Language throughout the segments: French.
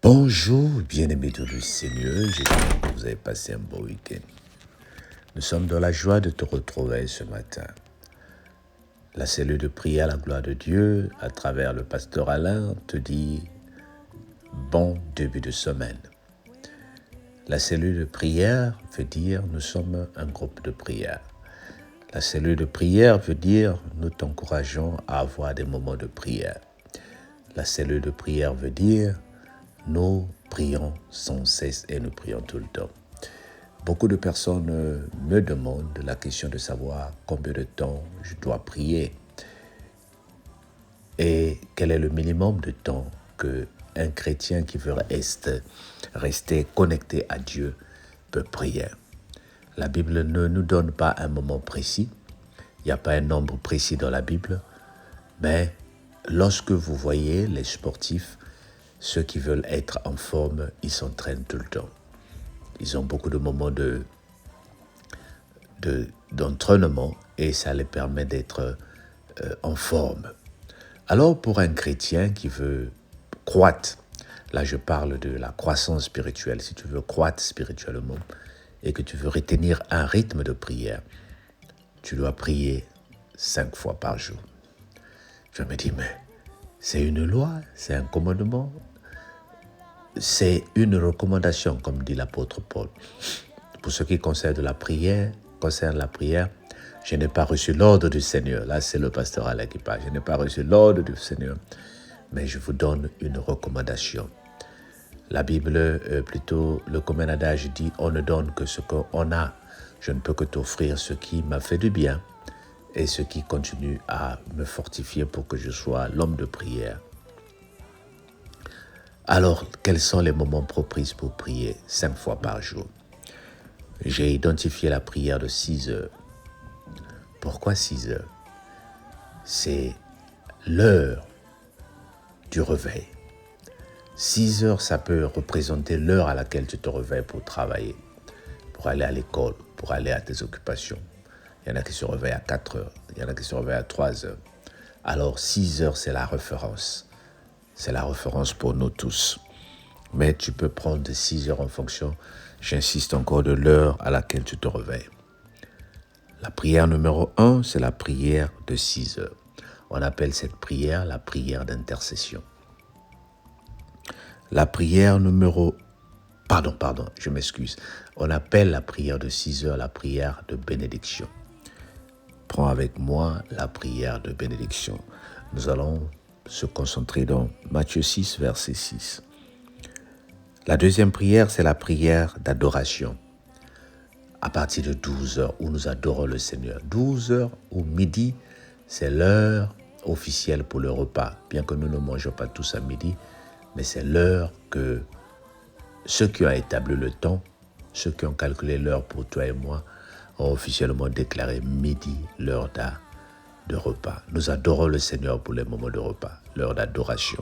Bonjour, bien-aimés de le Seigneur, j'espère que vous avez passé un bon week-end. Nous sommes dans la joie de te retrouver ce matin. La cellule de prière, la gloire de Dieu, à travers le pasteur Alain, te dit bon début de semaine. La cellule de prière veut dire nous sommes un groupe de prière. La cellule de prière veut dire nous t'encourageons à avoir des moments de prière. La cellule de prière veut dire nous prions sans cesse et nous prions tout le temps. Beaucoup de personnes me demandent la question de savoir combien de temps je dois prier et quel est le minimum de temps qu'un chrétien qui veut rester connecté à Dieu peut prier. La Bible ne nous donne pas un moment précis, il n'y a pas un nombre précis dans la Bible, mais lorsque vous voyez les sportifs, ceux qui veulent être en forme, ils s'entraînent tout le temps. Ils ont beaucoup de moments d'entraînement et ça les permet d'être en forme. Alors pour un chrétien qui veut croître, là je parle de la croissance spirituelle, si tu veux croître spirituellement et que tu veux retenir un rythme de prière, tu dois prier 5 fois par jour. Je me dis, mais c'est une loi, c'est un commandement, c'est une recommandation, comme dit l'apôtre Paul. Pour ce qui concerne la prière, je n'ai pas reçu l'ordre du Seigneur. Là, c'est le pasteur Alain qui parle. Je n'ai pas reçu l'ordre du Seigneur, mais je vous donne une recommandation. La Bible, plutôt, le commun adage dit, on ne donne que ce qu'on a. Je ne peux que t'offrir ce qui m'a fait du bien et ce qui continue à me fortifier pour que je sois l'homme de prière. Alors, quels sont les moments propices pour prier 5 fois par jour? J'ai identifié la prière de 6 heures. Pourquoi 6 heures? C'est l'heure du réveil. 6 heures, ça peut représenter l'heure à laquelle tu te réveilles pour travailler, pour aller à l'école, pour aller à tes occupations. Il y en a qui se réveillent à 4 heures, il y en a qui se réveillent à 3 heures. Alors 6 heures, c'est la référence. C'est la référence pour nous tous. Mais tu peux prendre 6 heures en fonction, j'insiste encore, de l'heure à laquelle tu te réveilles. La prière numéro 1, c'est la prière de 6 heures. On appelle cette prière la prière d'intercession. La prière numéro... je m'excuse. On appelle la prière de 6 heures la prière de bénédiction. Prends avec moi la prière de bénédiction. Nous allons se concentrer dans Matthieu 6, verset 6. La deuxième prière, c'est la prière d'adoration. À partir de 12 heures où nous adorons le Seigneur. 12 heures ou midi, c'est l'heure officielle pour le repas. Bien que nous ne mangeons pas tous à midi, mais c'est l'heure que ceux qui ont établi le temps, ceux qui ont calculé l'heure pour toi et moi, ont officiellement déclaré midi, l'heure de repas. Nous adorons le Seigneur pour les moments de repas, l'heure d'adoration.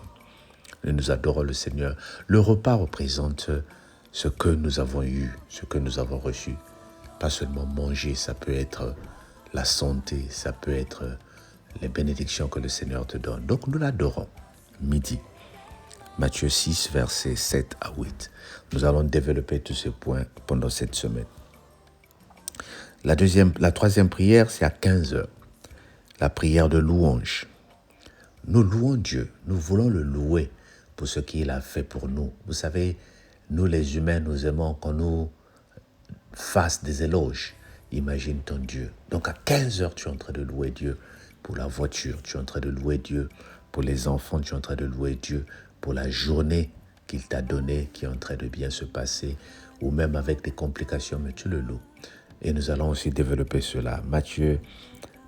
Nous adorons le Seigneur. Le repas représente ce que nous avons eu, ce que nous avons reçu. Pas seulement manger, ça peut être la santé, ça peut être les bénédictions que le Seigneur te donne. Donc nous l'adorons. Midi. Matthieu 6, versets 7 à 8. Nous allons développer tous ces points pendant cette semaine. La troisième prière, c'est à 15 heures. La prière de louange. Nous louons Dieu. Nous voulons le louer pour ce qu'il a fait pour nous. Vous savez, nous les humains, nous aimons qu'on nous fasse des éloges. Imagine ton Dieu. Donc à 15 heures, tu es en train de louer Dieu pour la voiture. Tu es en train de louer Dieu pour les enfants. Tu es en train de louer Dieu pour la journée qu'il t'a donnée, qui est en train de bien se passer, ou même avec des complications, mais tu le loues. Et nous allons aussi développer cela. Matthieu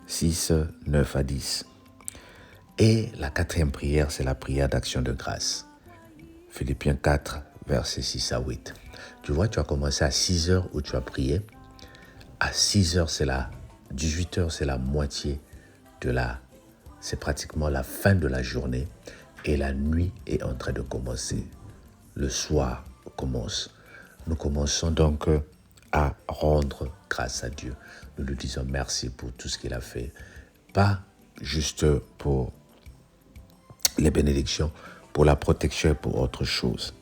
6, 9 à 10. Et la quatrième prière, c'est la prière d'action de grâce. Philippiens 4, versets 6 à 8. Tu vois, tu as commencé à 6 heures où tu as prié. À 6 heures, 18 heures, c'est la moitié c'est pratiquement la fin de la journée. Et la nuit est en train de commencer. Le soir commence. Nous commençons donc à rendre grâce à Dieu. Nous lui disons merci pour tout ce qu'il a fait. Pas juste pour les bénédictions, pour la protection et pour autre chose.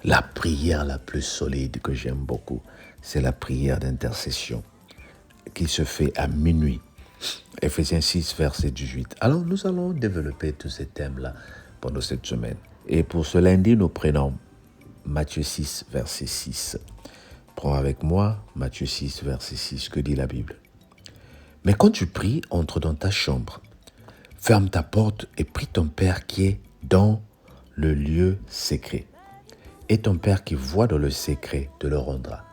La prière la plus solide que j'aime beaucoup, c'est la prière d'intercession qui se fait à minuit. Ephésiens 6, verset 18. Alors, nous allons développer tous ces thèmes-là pendant cette semaine. Et pour ce lundi, nous prenons Matthieu 6, verset 6. Prends avec moi Matthieu 6, verset 6. Que dit la Bible? Mais quand tu pries, entre dans ta chambre, ferme ta porte et prie ton Père qui est dans le lieu secret. Et ton Père qui voit dans le secret te le rendra.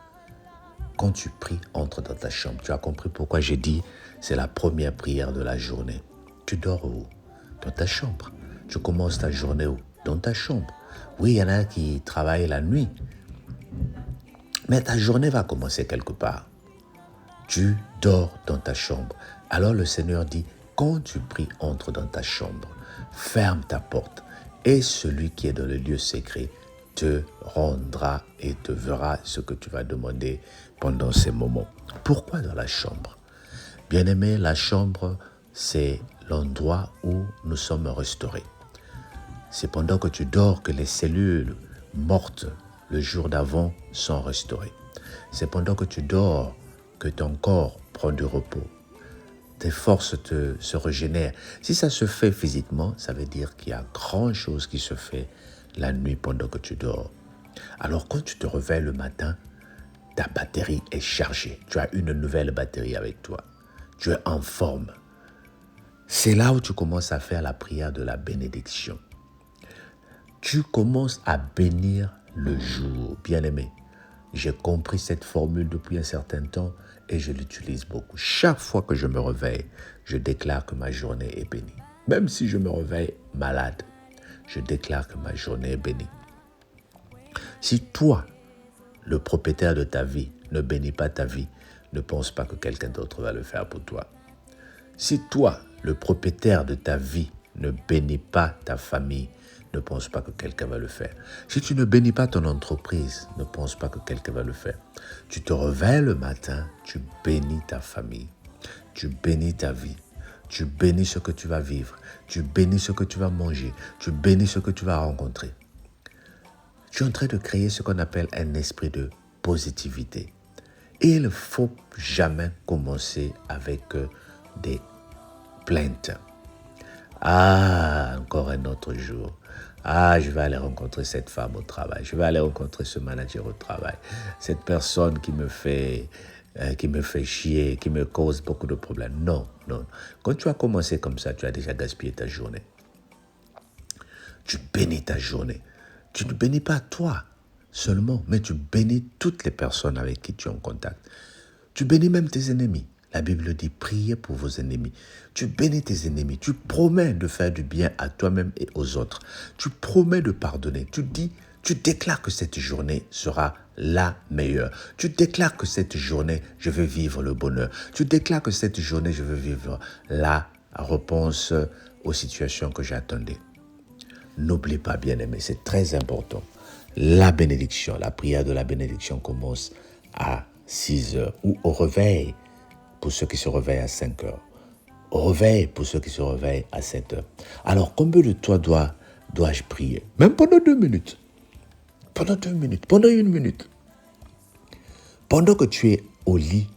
Quand tu pries, entre dans ta chambre. Tu as compris pourquoi j'ai dit c'est la première prière de la journée. Tu dors où? Dans ta chambre. Tu commences ta journée où? Dans ta chambre. Oui, il y en a qui travaillent la nuit. Mais ta journée va commencer quelque part. Tu dors dans ta chambre. Alors le Seigneur dit, quand tu pries, entre dans ta chambre. Ferme ta porte. Et celui qui est dans le lieu secret te rendra et te verra ce que tu vas demander pendant ces moments. Pourquoi dans la chambre? Bien-aimé, la chambre, c'est l'endroit où nous sommes restaurés. C'est pendant que tu dors que les cellules mortes le jour d'avant sont restaurées. C'est pendant que tu dors que ton corps prend du repos. Tes forces se régénèrent. Si ça se fait physiquement, ça veut dire qu'il y a grand chose qui se fait la nuit pendant que tu dors. Alors quand tu te réveilles le matin, ta batterie est chargée. Tu as une nouvelle batterie avec toi. Tu es en forme. C'est là où tu commences à faire la prière de la bénédiction. Tu commences à bénir le jour. Bien-aimé, j'ai compris cette formule depuis un certain temps et je l'utilise beaucoup. Chaque fois que je me réveille, je déclare que ma journée est bénie. Même si je me réveille malade, je déclare que ma journée est bénie. Si toi, le propriétaire de ta vie, ne bénis pas ta vie, ne pense pas que quelqu'un d'autre va le faire pour toi. Si toi, le propriétaire de ta vie, ne bénis pas ta famille, ne pense pas que quelqu'un va le faire. Si tu ne bénis pas ton entreprise, ne pense pas que quelqu'un va le faire. Tu te réveilles le matin, tu bénis ta famille, tu bénis ta vie, tu bénis ce que tu vas vivre, tu bénis ce que tu vas manger, tu bénis ce que tu vas rencontrer. Tu es en train de créer ce qu'on appelle un esprit de positivité. Et il ne faut jamais commencer avec des plaintes. Ah, encore un autre jour. Ah, je vais aller rencontrer cette femme au travail. Je vais aller rencontrer ce manager au travail. Cette personne qui me fait chier, qui me cause beaucoup de problèmes. Non, non. Quand tu as commencé comme ça, tu as déjà gaspillé ta journée. Tu bénis ta journée. Tu ne bénis pas toi seulement, mais tu bénis toutes les personnes avec qui tu es en contact. Tu bénis même tes ennemis. La Bible dit, priez pour vos ennemis. Tu bénis tes ennemis. Tu promets de faire du bien à toi-même et aux autres. Tu promets de pardonner. Tu déclares que cette journée sera la meilleure. Tu déclares que cette journée, je vais vivre le bonheur. Tu déclares que cette journée, je vais vivre la réponse aux situations que j'attendais. N'oublie pas, bien-aimé, c'est très important. La bénédiction, la prière de la bénédiction commence à 6 heures ou au réveil pour ceux qui se réveillent à 5 heures. Au réveil pour ceux qui se réveillent à 7 heures. Alors, combien de toi dois-je prier? Même pendant 2 minutes. Pendant 2 minutes, pendant 1 minute. Pendant que tu es au lit,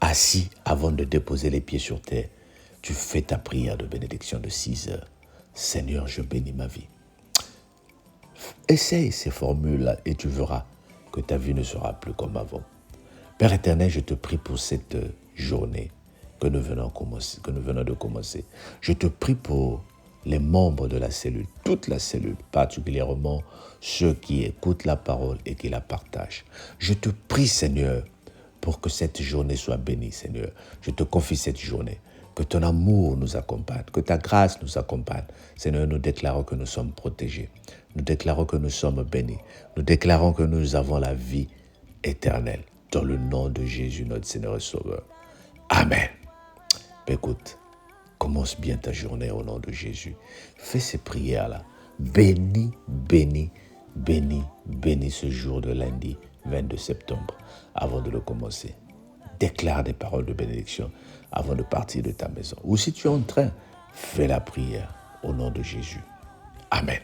assis avant de déposer les pieds sur terre, tu fais ta prière de bénédiction de 6 heures. Seigneur, je bénis ma vie. Essaye ces formules-là et tu verras que ta vie ne sera plus comme avant. Père éternel, je te prie pour cette journée que nous venons de commencer. Je te prie pour les membres de la cellule, toute la cellule, particulièrement ceux qui écoutent la parole et qui la partagent. Je te prie, Seigneur, pour que cette journée soit bénie, Seigneur. Je te confie cette journée. Que ton amour nous accompagne, que ta grâce nous accompagne. Seigneur, nous déclarons que nous sommes protégés. Nous déclarons que nous sommes bénis. Nous déclarons que nous avons la vie éternelle. Dans le nom de Jésus, notre Seigneur et Sauveur. Amen. Écoute, commence bien ta journée au nom de Jésus. Fais ces prières-là. Bénis, bénis, bénis, bénis ce jour de lundi 22 septembre avant de le commencer. Déclare des paroles de bénédiction avant de partir de ta maison. Ou si tu es en train, fais la prière au nom de Jésus. Amen.